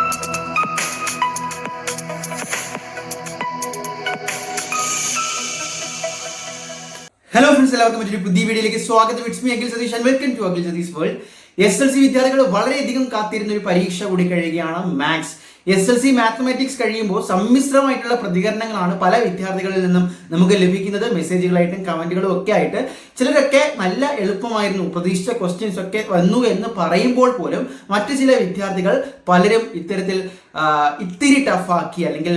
Hello friends, എല്ലാവർക്കും മറ്റൊരു പുതിയ വീഡിയോയിലേക്ക് സ്വാഗതം. It's me Akhil Satheesh and welcome to Akhil Satheesh world. SLC വിദ്യാർത്ഥികൾ വളരെയധികം കാത്തിരുന്ന ഒരു പരീക്ഷ കൂടി കഴിയുകയാണ്, മാത്സ്. SLC മാത്തമാറ്റിക്സ് കഴിയുമ്പോൾ സമ്മിശ്രമായിട്ടുള്ള പ്രതികരണങ്ങളാണ് പല വിദ്യാർത്ഥികളിൽ നിന്നും നമുക്ക് ലഭിക്കുന്നത്, മെസ്സേജുകളായിട്ടും കമന്റുകളും ഒക്കെ ആയിട്ട്. ചിലരൊക്കെ നല്ല എളുപ്പമായിരുന്നു, പ്രതീക്ഷിച്ച ക്വസ്റ്റ്യൻസ് ഒക്കെ വന്നു എന്ന് പറയുമ്പോൾ പോലും മറ്റു ചില വിദ്യാർത്ഥികൾ പലരും ഇത്തരത്തിൽ ഇത്തിരി ടഫാക്കി, അല്ലെങ്കിൽ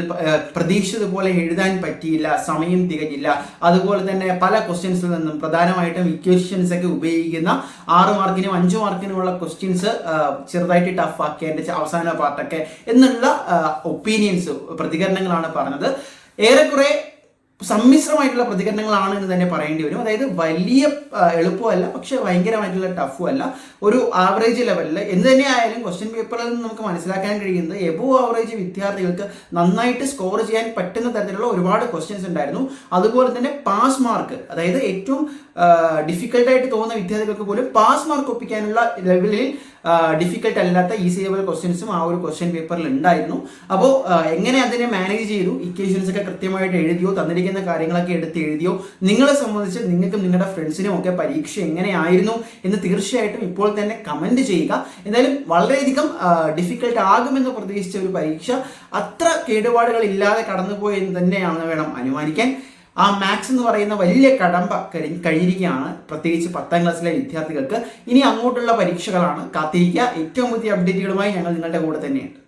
പ്രതീക്ഷിച്ചതുപോലെ എഴുതാൻ പറ്റിയില്ല, സമയം തികഞ്ഞില്ല. അതുപോലെ തന്നെ പല ക്വസ്റ്റ്യൻസിൽ നിന്നും പ്രധാനമായിട്ടും ഇക്വേഷൻസ് ഒക്കെ ഉപയോഗിക്കുന്ന 6 മാർക്കിനും 5 മാർക്കിനുമുള്ള ക്വസ്റ്റ്യൻസ് ചെറുതായിട്ട് ടഫാക്കി അതിൻ്റെ അവസാന പാർട്ടൊക്കെ എന്നുള്ള ഒപ്പീനിയൻസ്, പ്രതികരണങ്ങളാണ് പറഞ്ഞത്. ഏറെക്കുറെ സമ്മിശ്രമായിട്ടുള്ള പ്രതികരണങ്ങളാണ് എന്ന് തന്നെ പറയേണ്ടി വരും. അതായത് വലിയ എളുപ്പമല്ല, പക്ഷെ ഭയങ്കരമായിട്ടുള്ള ടഫും അല്ല, ഒരു ആവറേജ് ലെവലിൽ. എന്ത് തന്നെ ആയാലും ക്വസ്റ്റ്യൻ പേപ്പറിൽ നിന്ന് നമുക്ക് മനസ്സിലാക്കാൻ കഴിയുന്നത് എബോവ് ആവറേജ് വിദ്യാർത്ഥികൾക്ക് നന്നായിട്ട് സ്കോർ ചെയ്യാൻ പറ്റുന്ന തരത്തിലുള്ള ഒരുപാട് ക്വസ്റ്റ്യൻസ് ഉണ്ടായിരുന്നു. അതുപോലെ തന്നെ പാസ് മാർക്ക്, അതായത് ഏറ്റവും ഡിഫിക്കൽട്ടായിട്ട് തോന്നുന്ന വിദ്യാർത്ഥികൾക്ക് പോലും പാസ് മാർക്ക് ഒപ്പിക്കാനുള്ള ലെവലിൽ ഡിഫിക്കൽട്ട് അല്ലാത്ത ഈസി ലെവൽ ക്വസ്റ്റ്യൻസും ആ ഒരു ക്വസ്റ്റ്യൻ പേപ്പറിൽ ഉണ്ടായിരുന്നു. അപ്പോൾ എങ്ങനെ അതിനെ മാനേജ് ചെയ്തു, ഇക്വേഷൻസ് ഒക്കെ കൃത്യമായിട്ട് എഴുതിയോ, തന്നിരിക്കുന്ന കാര്യങ്ങളൊക്കെ എടുത്ത് എഴുതിയോ, നിങ്ങളെ സംബന്ധിച്ച് നിങ്ങൾക്കും നിങ്ങളുടെ ഫ്രണ്ട്സിനും ഒക്കെ പരീക്ഷ എങ്ങനെയായിരുന്നു എന്ന് തീർച്ചയായിട്ടും ഇപ്പോൾ തന്നെ കമന്റ് ചെയ്യുക. എന്തായാലും വളരെയധികം ഡിഫിക്കൽട്ട് ആകുമെന്ന് പ്രതീക്ഷിച്ച ഒരു പരീക്ഷ അത്ര കേടുപാടുകൾ ഇല്ലാതെ കടന്നുപോയെന്ന് തന്നെയാണ് വേണം അനുമാനിക്കാൻ. ആ മാത്സ് എന്ന് പറയുന്ന വലിയ കടമ്പ കഴിഞ്ഞിരിക്കുകയാണ്, പ്രത്യേകിച്ച് 10ാം ക്ലാസ്സിലെ വിദ്യാർത്ഥികൾക്ക്. ഇനി അങ്ങോട്ടുള്ള പരീക്ഷകളാണ്, കാത്തിരിക്കുക. ഏറ്റവും പുതിയ അപ്ഡേറ്റുകളുമായി ഞങ്ങൾ നിങ്ങളുടെ കൂടെ തന്നെയുണ്ട്.